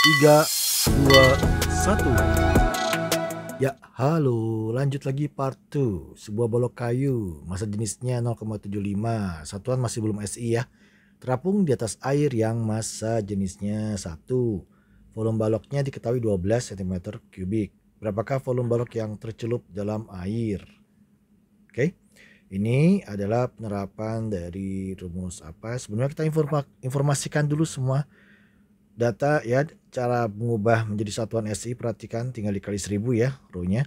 3, 2, 1. Ya, halo. Lanjut lagi part 2. Sebuah balok kayu, massa jenisnya 0,75. Satuan masih belum SI ya. Terapung di atas air yang massa jenisnya 1. Volume baloknya diketahui 12 cm kubik. Berapakah volume balok yang tercelup dalam air? Oke. Ini adalah penerapan dari rumus apa? Sebenarnya kita informasikan dulu semua data ya, cara mengubah menjadi satuan SI. Perhatikan, tinggal dikali 1000 ya rho-nya.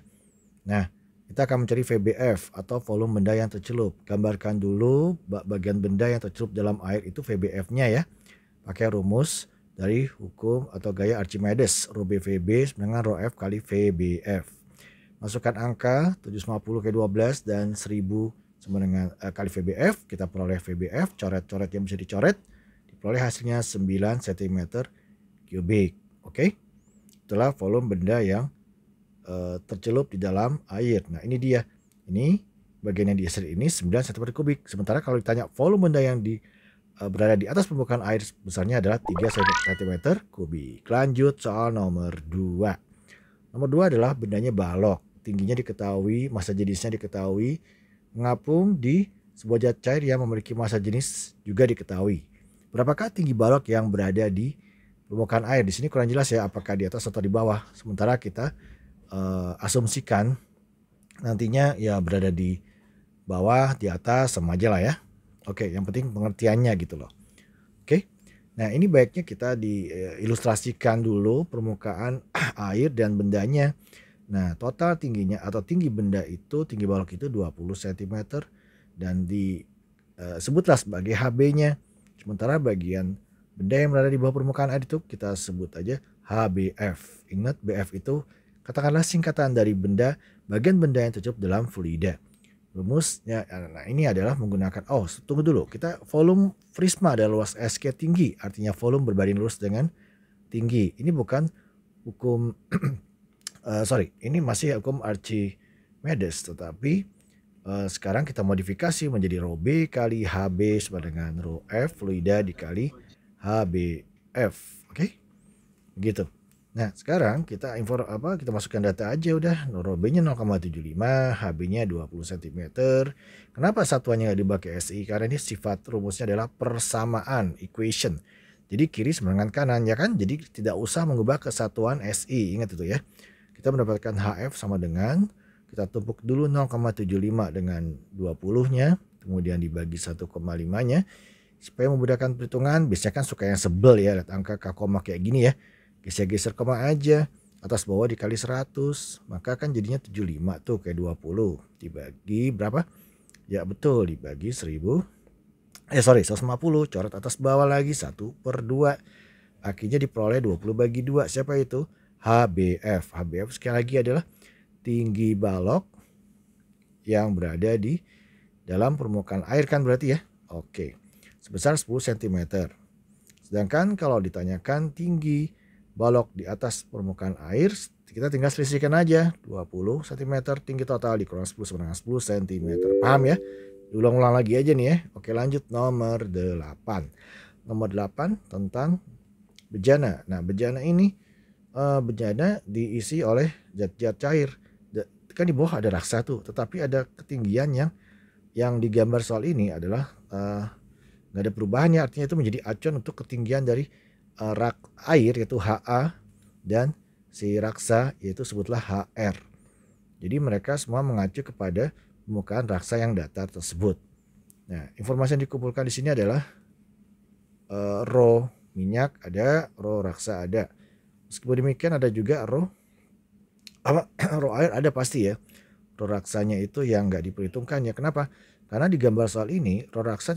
Nah, kita akan mencari VBF atau volume benda yang tercelup. Gambarkan dulu bagian benda yang tercelup dalam air itu VBF-nya ya. Pakai rumus dari hukum atau gaya Archimedes. Rho BVB dengan rho F kali VBF. Masukkan angka 750 kali 12 dan 1000 sama dengan kali VBF. Kita peroleh VBF, coret-coret yang bisa dicoret. Diperoleh hasilnya 9 cm kubik. Oke. Itulah volume benda yang tercelup di dalam air. Nah, ini dia. Ini bagian yang digeser ini 9 cm kubik. Sementara kalau ditanya volume benda yang berada di atas permukaan air besarnya adalah 3 cm kubik. Lanjut soal nomor 2. Nomor 2 adalah bendanya balok. Tingginya diketahui, massa jenisnya diketahui, mengapung di sebuah zat cair yang memiliki massa jenis juga diketahui. Berapakah tinggi balok yang berada di permukaan air? Di sini kurang jelas ya, apakah di atas atau di bawah. Sementara kita asumsikan nantinya ya berada di bawah, di atas, sama aja lah ya. Oke, yang penting pengertiannya gitu loh. Oke. Nah, ini baiknya kita diilustrasikan dulu permukaan air dan bendanya. Nah, total tingginya atau tinggi benda itu, tinggi balok itu 20 cm dan disebutlah sebagai HB-nya. Sementara bagian benda yang berada di bawah permukaan air itu kita sebut aja HBF. Ingat, BF itu katakanlah singkatan dari bagian benda yang tercelup dalam fluida. Rumusnya, nah ini adalah menggunakan, tunggu dulu, kita volume prisma adalah luas SK tinggi, artinya volume berbanding lurus dengan tinggi. Ini bukan hukum ini masih hukum Archimedes, tetapi sekarang kita modifikasi menjadi rho B kali HB sama dengan rho F fluida dikali HBF. Oke? Begitu. Nah, sekarang kita kita masukkan data aja udah. Rho B-nya 0,75, HB-nya 20 cm. Kenapa satuannya nggak dipakai SI? Karena ini sifat rumusnya adalah persamaan, equation. Jadi kiri sama dengan kanan ya kan? Jadi tidak usah mengubah ke satuan SI. Ingat itu ya. Kita mendapatkan HF sama dengan, kita tumpuk dulu 0,75 dengan 20-nya, kemudian dibagi 1,5-nya. Supaya memudahkan perhitungan, biasanya kan suka yang sebel ya, lihat angka K koma kayak gini ya. Geser-geser koma aja, atas bawah dikali 100, maka kan jadinya 75 tuh kayak 20. Dibagi berapa? Ya betul, dibagi 150, coret atas bawah lagi 1/2. Akhirnya diperoleh 20 bagi 2. Siapa itu? HBF. HBF sekali lagi adalah tinggi balok yang berada di dalam permukaan air kan berarti ya. Oke. Sebesar 10 cm. Sedangkan kalau ditanyakan tinggi balok di atas permukaan air, kita tinggal selisihkan aja. 20 cm tinggi total dikurang 10 sama dengan 10 cm. Paham ya? Diulang-ulang lagi aja nih ya. Oke, lanjut nomor 8. Nomor 8 tentang bejana. Nah, bejana ini bejana diisi oleh zat-zat cair. Kan di bawah ada raksa tuh, tetapi ada ketinggian yang digambar soal ini adalah nggak ada perubahannya, artinya itu menjadi acuan untuk ketinggian dari rak air yaitu HA dan si raksa yaitu sebutlah HR. Jadi mereka semua mengacu kepada permukaan raksa yang datar tersebut. Nah, informasi yang dikumpulkan di sini adalah rho minyak ada, rho raksa ada. Meskipun demikian ada juga rho air ada pasti ya. Rho raksanya itu yang nggak diperhitungkan ya. Kenapa? Karena di gambar soal ini rho raksa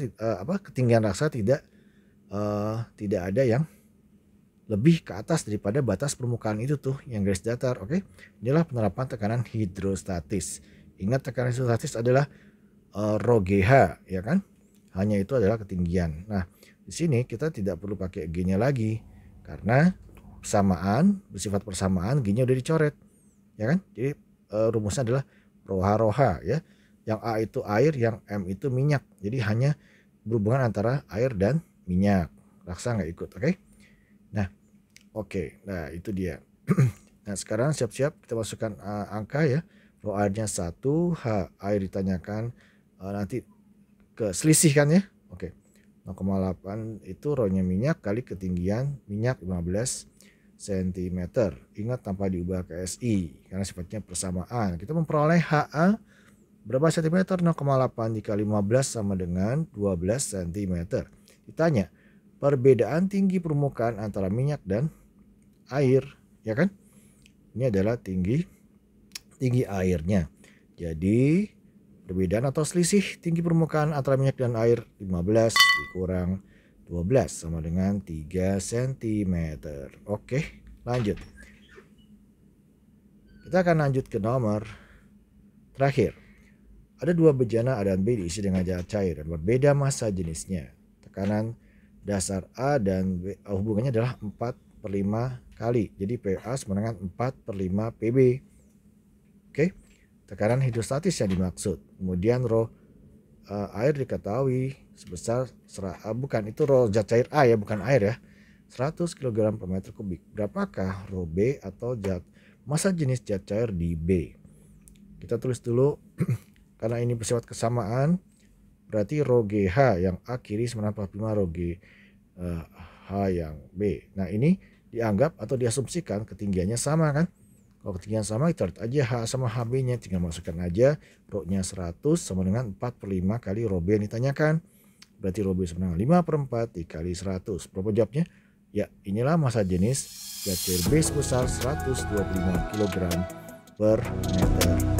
ketinggian raksa tidak ada yang lebih ke atas daripada batas permukaan itu tuh yang garis datar. Oke. Inilah penerapan tekanan hidrostatis. Ingat, tekanan hidrostatis adalah rho GH ya kan? Hanya itu adalah ketinggian. Nah, di sini kita tidak perlu pakai G-nya lagi karena bersifat persamaan, G-nya udah dicoret. Ya kan? Jadi rumusnya adalah rho ya. Yang A itu air, yang M itu minyak. Jadi hanya berhubungan antara air dan minyak. Raksa nggak ikut, oke? Nah, Oke, nah itu dia. Nah sekarang siap-siap kita masukkan angka ya. Rho airnya 1, H air ditanyakan, nanti ke selisih kan ya. Oke, 0,8 itu rho-nya minyak kali ketinggian minyak 15 cm. Ingat tanpa diubah ke SI karena sifatnya persamaan. Kita memperoleh HA berapa cm? 0,8 dikali 15 sama dengan 12 cm. Ditanya perbedaan tinggi permukaan antara minyak dan air, ya kan? Ini adalah tinggi airnya. Jadi perbedaan atau selisih tinggi permukaan antara minyak dan air 15 dikurang 12 sama dengan 3 cm. Oke, lanjut. Kita akan lanjut ke nomor terakhir. Ada dua bejana A dan B diisi dengan zat cair dan berbeda massa jenisnya. Tekanan dasar A dan B hubungannya adalah 4/5 kali. Jadi PA sama dengan 4/5 PB. Oke. Tekanan hidrostatis yang dimaksud. Kemudian rho air diketahui sebesar bukan itu rho zat cair A ya, bukan air ya. 100 kg per meter kubik. Berapakah rho B atau massa jenis zat cair di B? Kita tulis dulu karena ini bersifat kesamaan, berarti rho GH yang A kiri sama 45 rho H yang B. Nah ini dianggap atau diasumsikan ketinggiannya sama kan. Kalau ketinggian sama kita lihat aja H sama HB-nya, tinggal masukkan aja rho-nya 100 sama dengan 4/5 kali rho B yang ditanyakan. Berarti rho B sama dengan 5/4 dikali 100. Berapa jawabnya? Ya, inilah massa jenis zat cair B sebesar 125 kg per meter